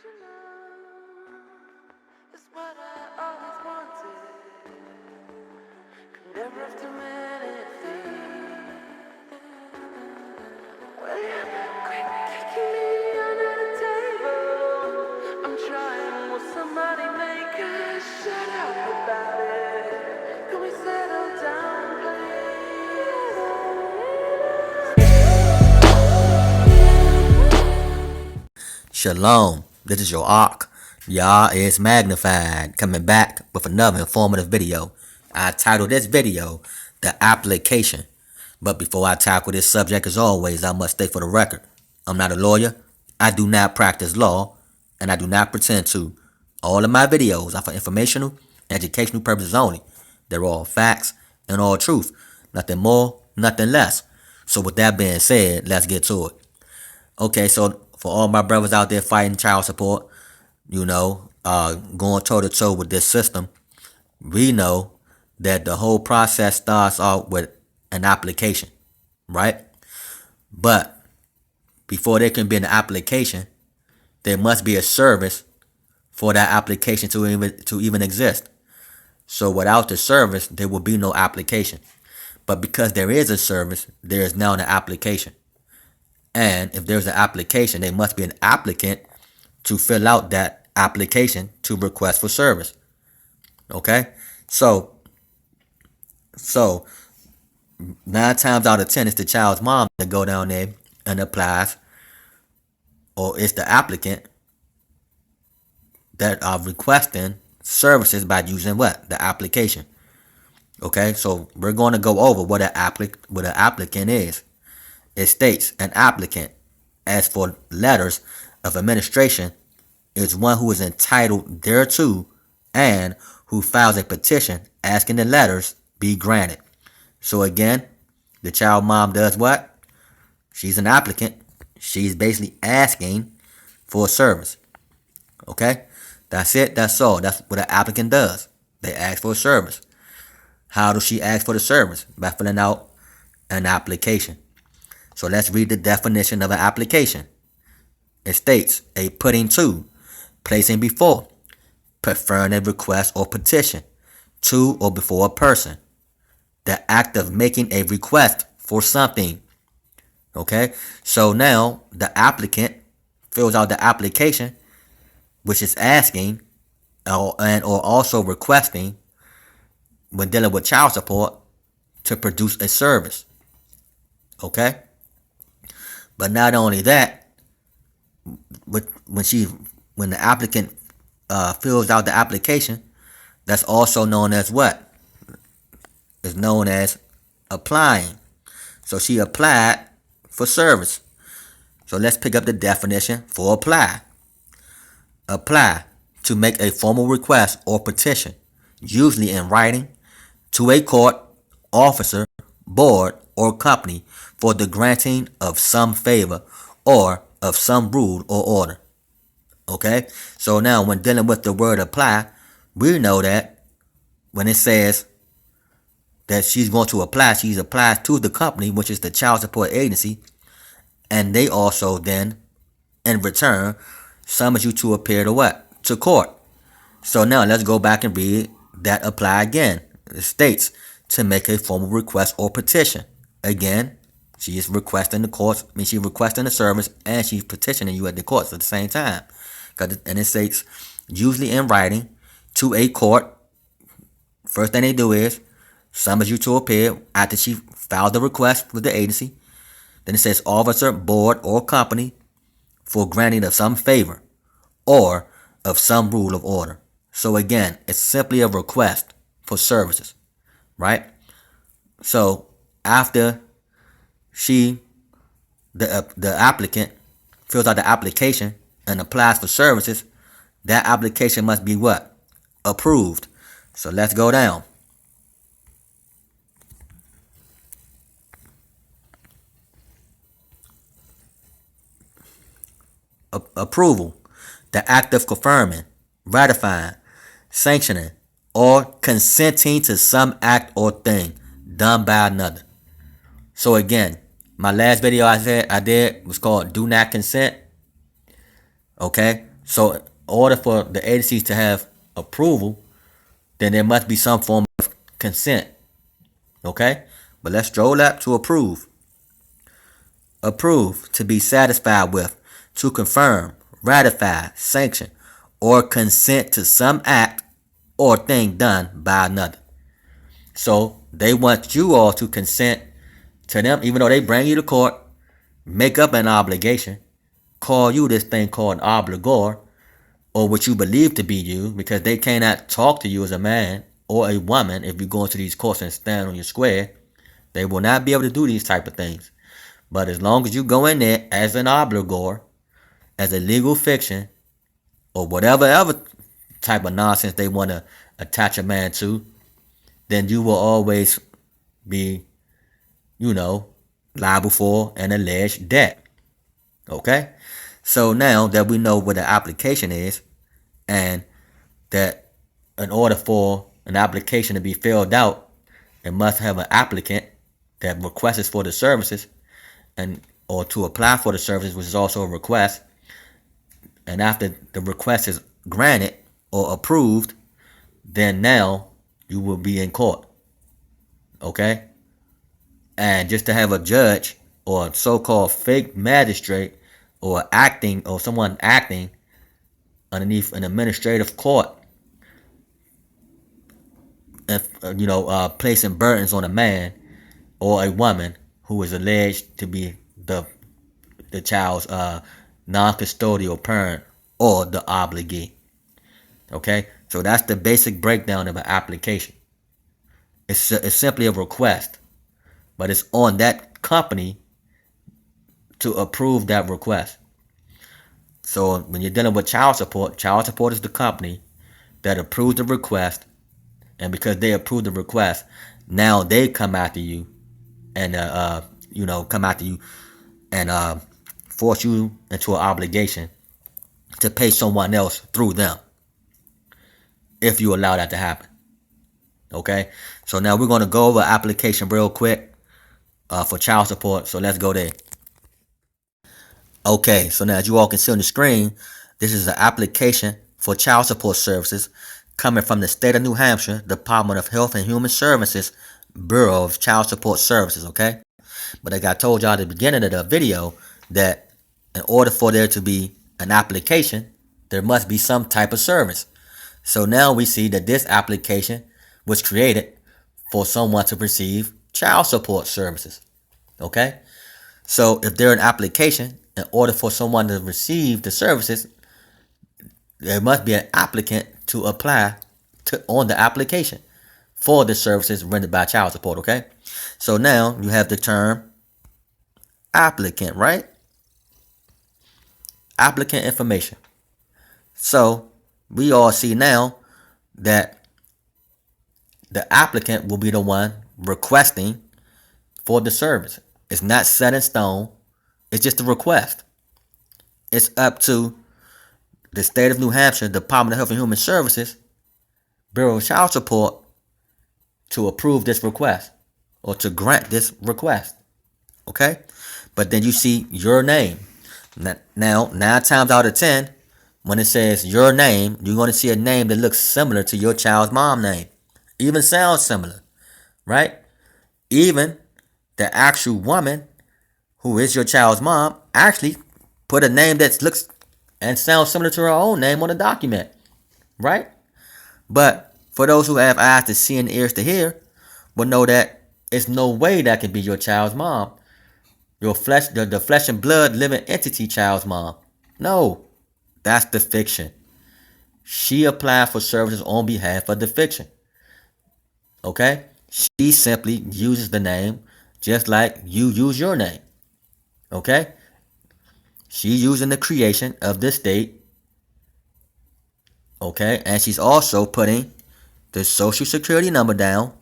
you know, it's what I always wanted. Could never have too many things. Well, you quit kicking me under the table. I'm trying, will somebody make us shut up about it? Can we settle down, Shalom, this is your Ark. Yah is magnified, coming back with another informative video. I titled this video, The Application. But before I tackle this subject, as always, I must state for the record, I'm not a lawyer, I do not practice law, and I do not pretend to. All of my videos are for informational and educational purposes only. They're all facts and all truth, nothing more, nothing less. So with that being said, let's get to it. Okay, so for all my brothers out there fighting child support, going toe to toe with this system, we know that the whole process starts off with an application, right? But before there can be an application, there must be a service for that application to even exist. So without the service, there will be no application. But because there is a service, there is now an application. And if there's an application, there must be an applicant to fill out that application to request for service. Okay? So 9 times out of 10, it's the child's mom that go down there and applies, or it's the applicant that are requesting services by using what? The application. Okay? So we're going to go over what an applicant is. It states an applicant, as for letters of administration, is one who is entitled thereto and who files a petition asking the letters be granted. So again, the child mom does what? She's an applicant. She's basically asking for a service. Okay? That's it. That's all. That's what an applicant does. They ask for a service. How does she ask for the service? By filling out an application. So let's read the definition of an application. It states a putting to, placing before, preferring a request or petition to or before a person. The act of making a request for something. Okay? So now the applicant fills out the application, which is asking or also requesting, when dealing with child support, to produce a service. Okay? But not only that, when the applicant fills out the application, that's also known as what? It's known as applying. So she applied for service. So let's pick up the definition for apply. Apply, to make a formal request or petition, usually in writing, to a court, officer, board, or company for the granting of some favor or of some rule or order. Okay? So now when dealing with the word apply, we know that when it says that she's going to apply, she applies to the company, which is the child support agency, and they also then, in return, summons you to appear to what? To court. So now let's go back and read that apply again. It states to make a formal request or petition. Again, she is requesting the courts. She's requesting the service, and she's petitioning you at the courts at the same time. And it states usually in writing to a court. First thing they do is summons you to appear after she filed the request with the agency. Then it says officer, board, or company for granting of some favor or of some rule of order. So again, it's simply a request for services, right? So after the applicant fills out the application and applies for services, that application must be what? Approved. So let's go down. Approval, the act of confirming, ratifying, sanctioning, or consenting to some act or thing done by another. So again, my last video I did was called Do Not Consent. Okay, So in order for the agencies to have approval, then there must be some form of consent. Okay? But let's stroll up to approve. Approve, to be satisfied with, to confirm, ratify, sanction, or consent to some act or thing done by another. So they want you all to consent to them, even though they bring you to court, make up an obligation, call you this thing called an obligor, or what you believe to be you, because they cannot talk to you as a man or a woman if you go into these courts and stand on your square. They will not be able to do these type of things. But as long as you go in there as an obligor, as a legal fiction, or whatever other type of nonsense they want to attach a man to, then you will always be, liable for an alleged debt. Okay? So now that we know what the application is, and that in order for an application to be filled out, it must have an applicant that requests for the services, and or to apply for the services, which is also a request. And after the request is granted or approved, then now you will be in court. Okay? And just to have a judge or a so-called fake magistrate or someone acting underneath an administrative court, placing burdens on a man or a woman who is alleged to be the child's non-custodial parent or the obligee. Okay, so that's the basic breakdown of an application. It's simply a request, but it's on that company to approve that request. So when you're dealing with child support is the company that approves the request, and because they approve the request, now they come after you and force you into an obligation to pay someone else through them, if you allow that to happen. Okay, so now we're going to go over application real quick for child support. So let's go there. Okay, so now as you all can see on the screen, this is an application for child support services coming from the state of New Hampshire, Department of Health and Human Services, Bureau of Child Support Services, okay? But like I told y'all at the beginning of the video, that in order for there to be an application, there must be some type of service. So now we see that this application was created for someone to receive child support services, okay? So if they're an application, in order for someone to receive the services, there must be an applicant to apply on the application for the services rendered by child support, okay? So now you have the term applicant, right? Applicant information. So we all see now that the applicant will be the one requesting for the service. It's not set in stone. It's just a request. It's up to the state of New Hampshire, Department of Health and Human Services, Bureau of Child Support, to approve this request or to grant this request. Okay? But then you see your name. Now, 9 times out of 10, when it says your name, you're going to see a name that looks similar to your child's mom name. Even sounds similar, right? Even the actual woman who is your child's mom actually put a name that looks and sounds similar to her own name on the document, right? But for those who have eyes to see and ears to hear, will know that it's no way that can be your child's mom. Your flesh, the flesh and blood living entity child's mom. No, that's the fiction. She applied for services on behalf of the fiction. Okay? She simply uses the name just like you use your name. Okay? She using the creation of the state. Okay? And she's also putting the social security number down,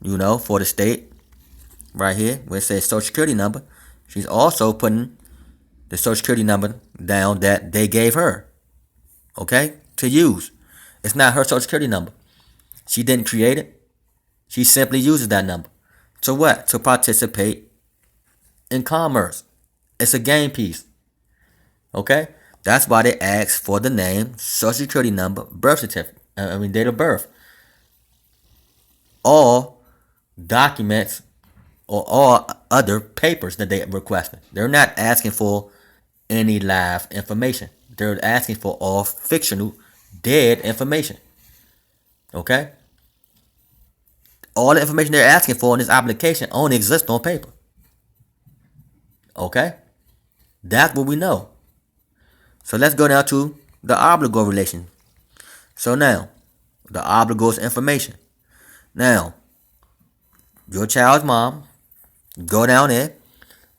for the state. Right here, where it says social security number. She's also putting the social security number down that they gave her. Okay? To use. It's not her social security number. She didn't create it. She simply uses that number. To what? To participate in commerce. It's a game piece. Okay? That's why they ask for the name, social security number, birth certificate, date of birth. All documents or all other papers that they requested. They're not asking for any live information. They're asking for all fictional, dead information. Okay? All the information they're asking for in this application only exists on paper. Okay? That's what we know. So let's go down to the obligor relation. So now, the obligor's information. Now, your child's mom, go down there,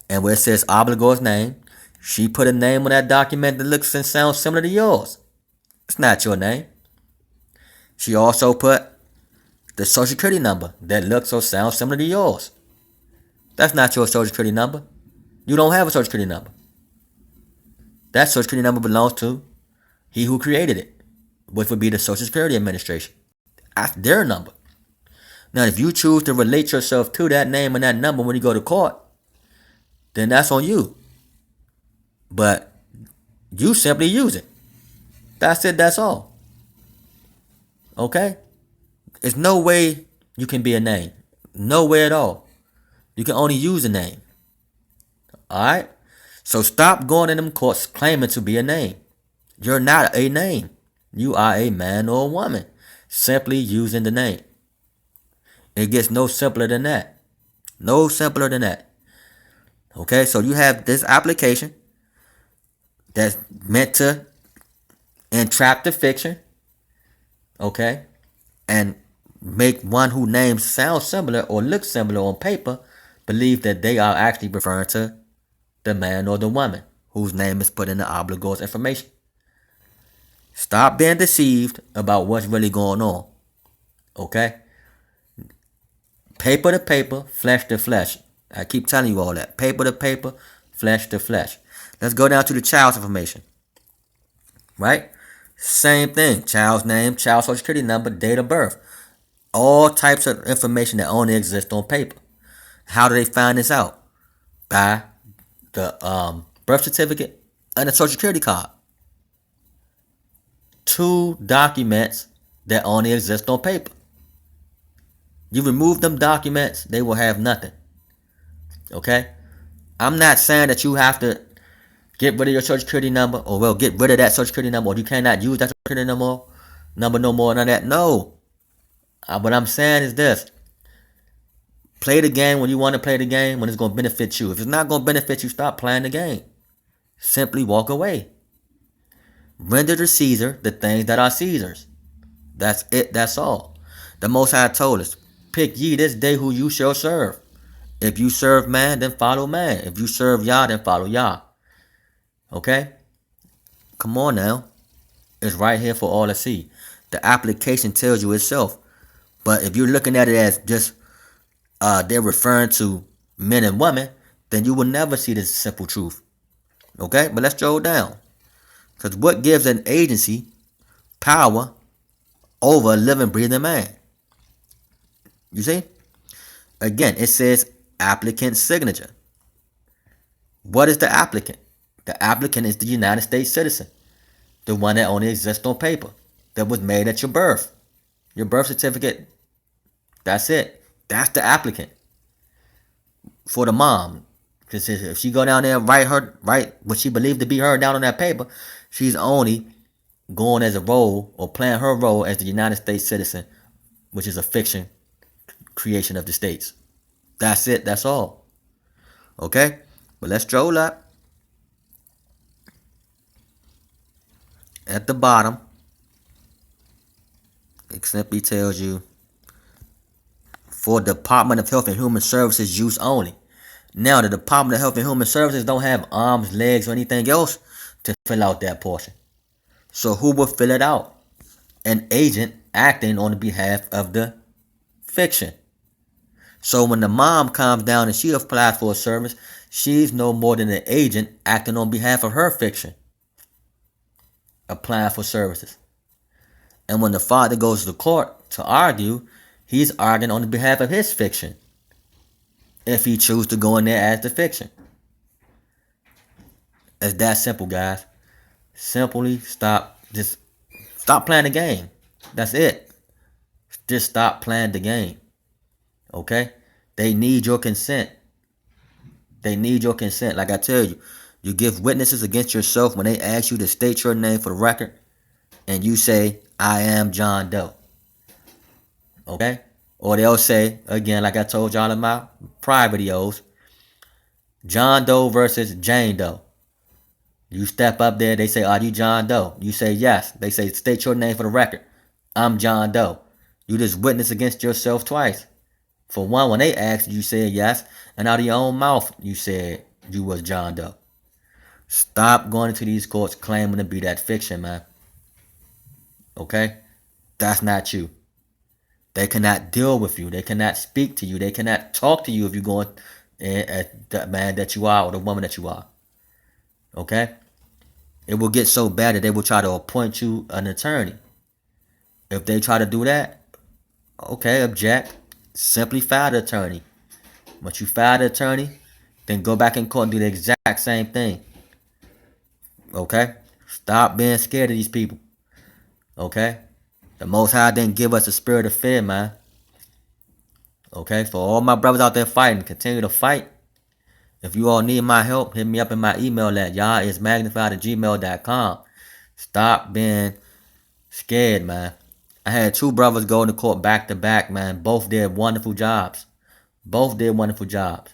and where it says obligor's name, she put a name on that document that looks and sounds similar to yours. It's not your name. She also put the social security number that looks or sounds similar to yours. That's not your social security number. You don't have a social security number. That social security number belongs to he who created it, which would be the Social Security Administration. That's their number. Now, if you choose to relate yourself to that name and that number when you go to court, then that's on you. But you simply use it. That's it, that's all. Okay? There's no way you can be a name. No way at all. You can only use a name. Alright? So stop going in them courts claiming to be a name. You're not a name. You are a man or a woman. Simply using the name. It gets no simpler than that. No simpler than that. Okay, so you have this application that's meant to entrap the fiction. Okay? And make one whose name sounds similar or looks similar on paper believe that they are actually referring to the man or the woman whose name is put in the obligor's information. Stop being deceived about what's really going on. Okay? Paper to paper, flesh to flesh. I keep telling you all that. Paper to paper, flesh to flesh. Let's go down to the child's information. Right? Same thing. Child's name, child's social security number, date of birth. All types of information that only exists on paper. How do they find this out? By the birth certificate and the social security card. Two documents that only exist on paper. You remove them documents, they will have nothing. Okay? I'm not saying that you have to get rid of your social security number, or well, get rid of that social security number, or you cannot use that social security number no more, none of that. No. What I'm saying is this. Play the game when you want to play the game, when it's going to benefit you. If it's not going to benefit you, stop playing the game. Simply walk away. Render to Caesar the things that are Caesar's. That's it, that's all. The Most High told us, pick ye this day who you shall serve. If you serve man, then follow man. If you serve Yah, then follow Yah. Okay? Come on now. It's right here for all to see. The application tells you itself. But if you're looking at it as just they're referring to men and women, then you will never see this simple truth. Okay? But let's go down. Because what gives an agency power over a living, breathing man? You see? Again, it says applicant signature. What is the applicant? The applicant is the United States citizen. The one that only exists on paper. That was made at your birth. Your birth certificate. That's it. That's the applicant. For the mom. Because if she go down there and write what she believed to be her down on that paper, she's only going as a role or playing her role as the United States citizen, which is a fiction creation of the states. That's it. That's all. Okay? But let's stroll up. At the bottom, it simply tells you for Department of Health and Human Services use only. Now, the Department of Health and Human Services don't have arms, legs, or anything else to fill out that portion. So who will fill it out? An agent acting on the behalf of the fiction. So when the mom comes down and she applies for a service, she's no more than an agent acting on behalf of her fiction, applying for services. And when the father goes to the court to argue, he's arguing on behalf of his fiction, if he chooses to go in there as the fiction. It's that simple, guys. Simply stop playing the game. That's it. Just stop playing the game. Okay? They need your consent. They need your consent. Like I tell you, you give witnesses against yourself when they ask you to state your name for the record, and you say, I am John Doe. Okay? Or they'll say, again, like I told y'all in my prior videos, John Doe versus Jane Doe. You step up there, they say, are you John Doe? You say yes. They say, state your name for the record. I'm John Doe. You just witness against yourself twice. For one, when they asked, you said yes, and out of your own mouth, you said you was John Doe. Stop going into these courts claiming to be that fiction, man. Okay? That's not you. They cannot deal with you. They cannot speak to you. They cannot talk to you if you're going at the man that you are or the woman that you are. Okay? It will get so bad that they will try to appoint you an attorney. If they try to do that, okay, object. Simply fire the attorney. Once you fire the attorney, then go back in court and do the exact same thing. Okay? Stop being scared of these people. Okay? The Most High didn't give us a spirit of fear, man. Okay? For all my brothers out there fighting, continue to fight. If you all need my help, hit me up in my email at y'allismagnified@gmail.com. Stop being scared, man. I had two brothers go into court back to back, man. Both did wonderful jobs. Both did wonderful jobs.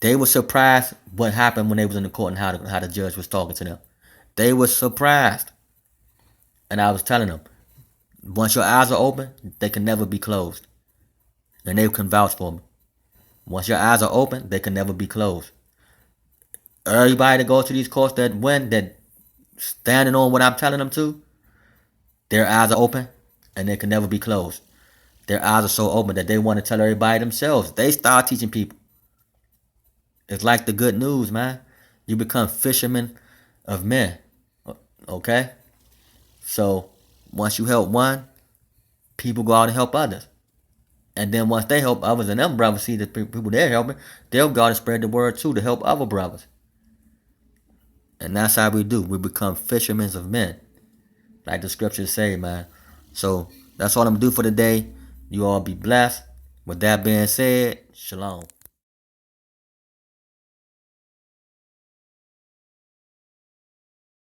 They were surprised what happened when they was in the court and how the judge was talking to them. They were surprised. And I was telling them, once your eyes are open, they can never be closed. And they can vouch for me. Once your eyes are open, they can never be closed. Everybody that goes to these courts that win, that standing on what I'm telling them to, their eyes are open and they can never be closed. Their eyes are so open that they want to tell everybody themselves. They start teaching people. It's like the good news, man. You become fishermen of men. Okay? So, once you help one, people go out and help others. And then once they help others and them brothers see the people they're helping, they'll go out and spread the word too to help other brothers. And that's how we do. We become fishermen of men. Like the scriptures say, man. So, that's all I'm going to do for today. You all be blessed. With that being said, shalom.